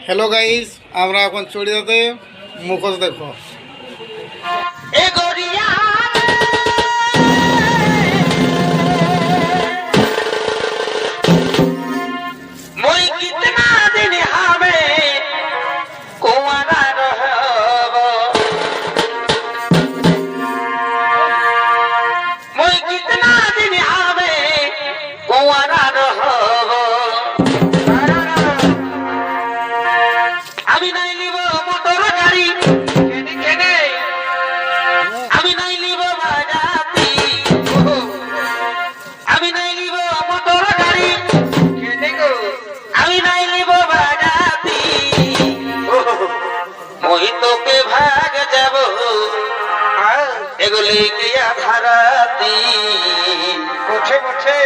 Hello guys, আমরা এখন চড়িয়াতে মুখোশ দেখো। তোকে ভাগ যাব এগুলি গিয়া ধারাতি মুছে মুছে